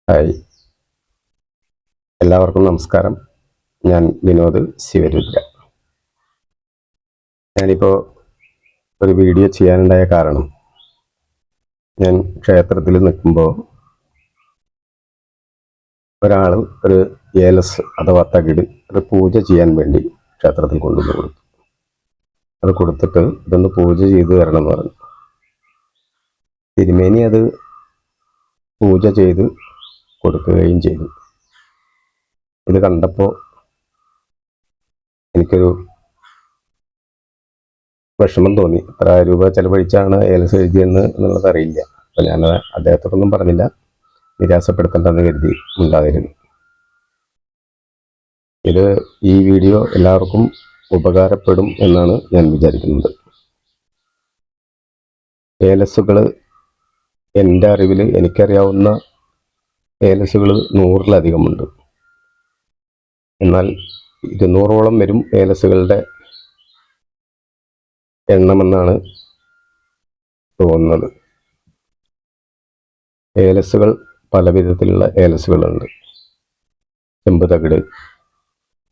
Hi, എല്ലാവർക്കും നമസ്കാരം. ഞാൻ വിനോദ് ശിവരുദ്ര. ഞാനിപ്പോൾ ഒരു വീഡിയോ ചെയ്യാനുണ്ടായ കാരണം, ഞാൻ ക്ഷേത്രത്തിൽ നിൽക്കുമ്പോൾ ഒരാൾ ഒരു ഏലസ് അഥവാ തകിട് ഒരു പൂജ ചെയ്യാൻ വേണ്ടി ക്ഷേത്രത്തിൽ കൊണ്ടുവന്ന് കൊടുത്തു. അത് കൊടുത്തിട്ട് ഇതൊന്ന് പൂജ ചെയ്തു തരണം എന്ന് പറഞ്ഞു. തിരുമേനി അത് പൂജ ചെയ്ത് കൊടുക്കുകയും ചെയ്തു. ഇത് കണ്ടപ്പോൾ എനിക്കൊരു വിഷമം തോന്നി. എത്ര രൂപ ചെലവഴിച്ചാണ് ഏലസ് എഴുതിയെന്ന് എന്നുള്ളത് അറിയില്ല. അപ്പം ഞാൻ അദ്ദേഹത്തോടൊന്നും പറഞ്ഞില്ല, നിരാശപ്പെടുത്തേണ്ടെന്ന് കരുതി ഉണ്ടായിരുന്നു. ഈ വീഡിയോ എല്ലാവർക്കും ഉപകാരപ്പെടും എന്നാണ് ഞാൻ വിചാരിക്കുന്നത്. ഏലസുകൾ എൻ്റെ അറിവിൽ എനിക്കറിയാവുന്ന ഏലസുകൾ 100-ലധികമുണ്ട്. എന്നാൽ 200-ഓളം വരും ഏലസുകളുടെ എണ്ണമെന്നാണ് തോന്നുന്നത്. ഏലസുകൾ പല വിധത്തിലുള്ള ഏലസുകളുണ്ട്. ചെമ്പ് തകിട്,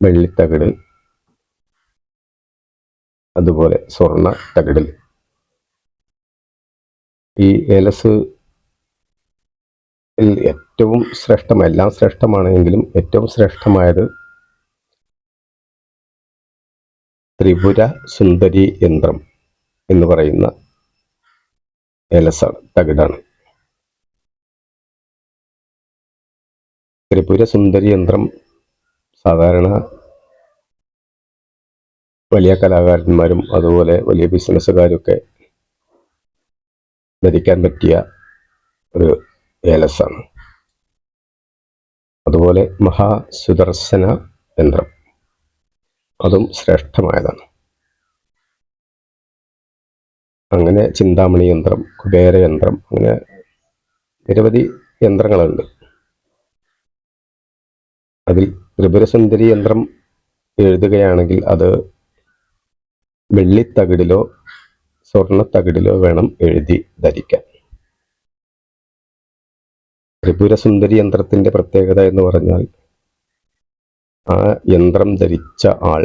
വെള്ളിത്തകിട്, അതുപോലെ സ്വർണ്ണ തകിട്. ഈ ഏലസ് ഏറ്റവും എല്ലാം ശ്രേഷ്ഠമാണെങ്കിലും ഏറ്റവും ശ്രേഷ്ഠമായത് ത്രിപുര സുന്ദരി യന്ത്രം എന്ന് പറയുന്ന ഏലസാണ്, തകിടാണ്. ത്രിപുര സുന്ദരി യന്ത്രം സാധാരണ വലിയ കലാകാരന്മാരും അതുപോലെ വലിയ ബിസിനസ്സുകാരൊക്കെ ധരിക്കാൻ പറ്റിയ ഒരു ഏലസാണ്. അതുപോലെ മഹാസുദർശന യന്ത്രം, അതും ശ്രേഷ്ഠമായതാണ്. അങ്ങനെ ചിന്താമണി യന്ത്രം, കുബേര യന്ത്രം, അങ്ങനെ നിരവധി യന്ത്രങ്ങളുണ്ട്. അതിൽ ത്രിപുരസുന്ദരി യന്ത്രം എഴുതുകയാണെങ്കിൽ അത് വെള്ളിത്തകിടിലോ സ്വർണ്ണത്തകിടിലോ വേണം എഴുതി ധരിക്കാൻ. ത്രിപുരസുന്ദരി യന്ത്രത്തിൻ്റെ പ്രത്യേകത എന്ന് പറഞ്ഞാൽ, ആ യന്ത്രം ധരിച്ച ആൾ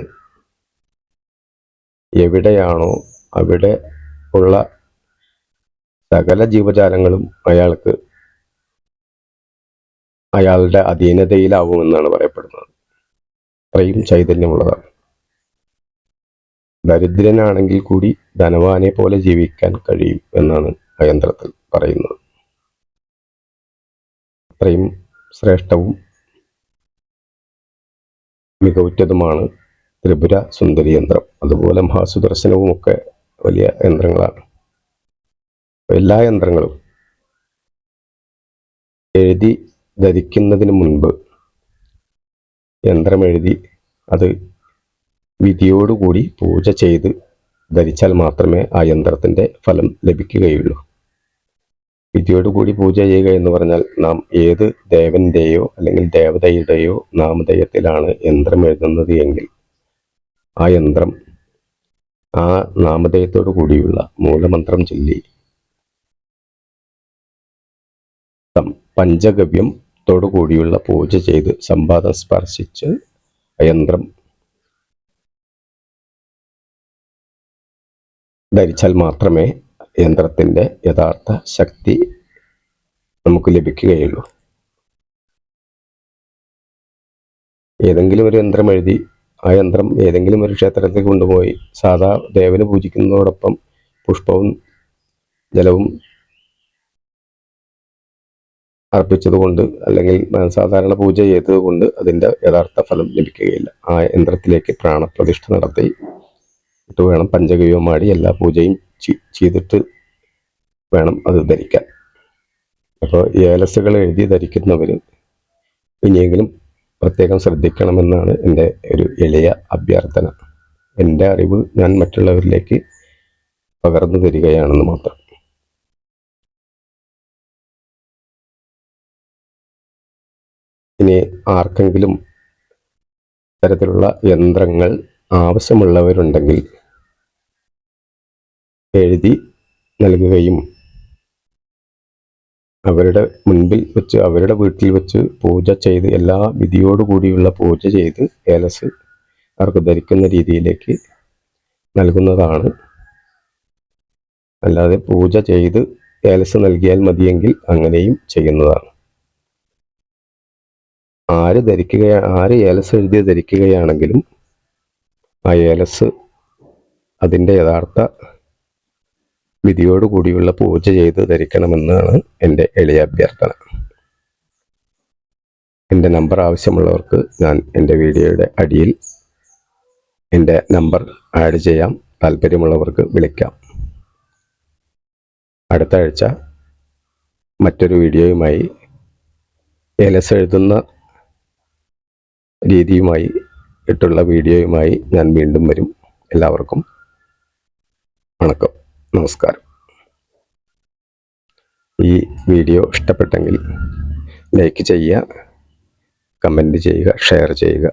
എവിടെയാണോ അവിടെ ഉള്ള സകല ജീവജാലങ്ങളും അയാളുടെ അധീനതയിലാവുമെന്നാണ് പറയപ്പെടുന്നത്. അത്രയും ചൈതന്യമുള്ളതാണ്. ദരിദ്രനാണെങ്കിൽ കൂടി ധനവാനെ പോലെ ജീവിക്കാൻ കഴിയും എന്നാണ് ആ യന്ത്രത്തിൽ പറയുന്നത്. അത്രയും ശ്രേഷ്ഠവും മികവുറ്റതുമാണ് ത്രിപുര സുന്ദരി യന്ത്രം. അതുപോലെ മഹാസുദർശനവും ഒക്കെ വലിയ യന്ത്രങ്ങളാണ്. എല്ലാ യന്ത്രങ്ങളും എഴുതി ധരിക്കുന്നതിന് മുൻപ് യന്ത്രം എഴുതി അത് വിധിയോടുകൂടി പൂജ ചെയ്ത് ധരിച്ചാൽ മാത്രമേ ആ യന്ത്രത്തിൻ്റെ ഫലം ലഭിക്കുകയുള്ളൂ. വിധിയോടുകൂടി പൂജ ചെയ്യുക എന്ന് പറഞ്ഞാൽ, നാം ഏത് ദേവൻ്റെയോ അല്ലെങ്കിൽ ദേവതയുടെയോ നാമധേയത്തിലാണ് യന്ത്രം എഴുതുന്നത് എങ്കിൽ ആ യന്ത്രം ആ നാമധേയത്തോടു കൂടിയുള്ള മൂലമന്ത്രം ചൊല്ലി പഞ്ചഗവ്യത്തോടു കൂടിയുള്ള പൂജ ചെയ്ത് സംവാദം സ്പർശിച്ച് യന്ത്രം ധരിച്ചാൽ മാത്രമേ യന്ത്രത്തിൻ്റെ യഥാർത്ഥ ശക്തി നമുക്ക് ലഭിക്കുകയുള്ളൂ. ഏതെങ്കിലും ഒരു യന്ത്രം എഴുതി ആ യന്ത്രം ഏതെങ്കിലും ഒരു ക്ഷേത്രത്തിൽ കൊണ്ടുപോയി സാധാ ദേവന് പൂജിക്കുന്നതോടൊപ്പം പുഷ്പവും ജലവും അർപ്പിച്ചതുകൊണ്ട് അല്ലെങ്കിൽ സാധാരണ പൂജ ചെയ്തതുകൊണ്ട് അതിൻ്റെ യഥാർത്ഥ ഫലം ലഭിക്കുകയില്ല. ആ യന്ത്രത്തിലേക്ക് പ്രാണപ്രതിഷ്ഠ നടത്തി വേണം പഞ്ചഗവ്യമാടി എല്ലാ പൂജയും ചെയ്തിട്ട് വേണം അത് ധരിക്കാൻ. അപ്പോൾ ഏലസുകൾ എഴുതി ധരിക്കുന്നവർ ഇനിയെങ്കിലും പ്രത്യേകം ശ്രദ്ധിക്കണമെന്നാണ് എൻ്റെ ഒരു എളിയ അഭ്യർത്ഥന. എൻ്റെ അറിവ് ഞാൻ മറ്റുള്ളവരിലേക്ക് പകർന്നു തരികയാണെന്ന് മാത്രം. ഇനി ആർക്കെങ്കിലും തരത്തിലുള്ള യന്ത്രങ്ങൾ ആവശ്യമുള്ളവരുണ്ടെങ്കിൽ എഴുതി നൽകുകയും അവരുടെ മുൻപിൽ വെച്ച്, അവരുടെ വീട്ടിൽ വെച്ച് പൂജ ചെയ്ത്, എല്ലാ വിധിയോടുകൂടിയുള്ള പൂജ ചെയ്ത് ഏലസ് അവർക്ക് ധരിക്കുന്ന രീതിയിലേക്ക് നൽകുന്നതാണ്. അല്ലാതെ പൂജ ചെയ്ത് ഏലസ് നൽകിയാൽ മതിയെങ്കിൽ അങ്ങനെയും ചെയ്യുന്നതാണ്. ആര് ഏലസ് എഴുതി ധരിക്കുകയാണെങ്കിലും ആ ഏലസ് അതിൻ്റെ യഥാർത്ഥ വിധിയോടുകൂടിയുള്ള പൂജ ചെയ്ത് ധരിക്കണമെന്നാണ് എൻ്റെ എളിയ അഭ്യർത്ഥന. എൻ്റെ നമ്പർ ആവശ്യമുള്ളവർക്ക് ഞാൻ എൻ്റെ വീഡിയോയുടെ അടിയിൽ എൻ്റെ നമ്പർ ആഡ് ചെയ്യാം. താല്പര്യമുള്ളവർക്ക് വിളിക്കാം. അടുത്ത ആഴ്ച മറ്റൊരു വീഡിയോയുമായി, ഏലസ് എഴുതുന്ന രീതിയുമായി ഇട്ടുള്ള വീഡിയോയുമായി ഞാൻ വീണ്ടും വരും. എല്ലാവർക്കും വണക്കം, നമസ്കാരം. ഈ വീഡിയോ ഇഷ്ടപ്പെട്ടെങ്കിൽ ലൈക്ക് ചെയ്യുക, കമൻറ്റ് ചെയ്യുക, ഷെയർ ചെയ്യുക.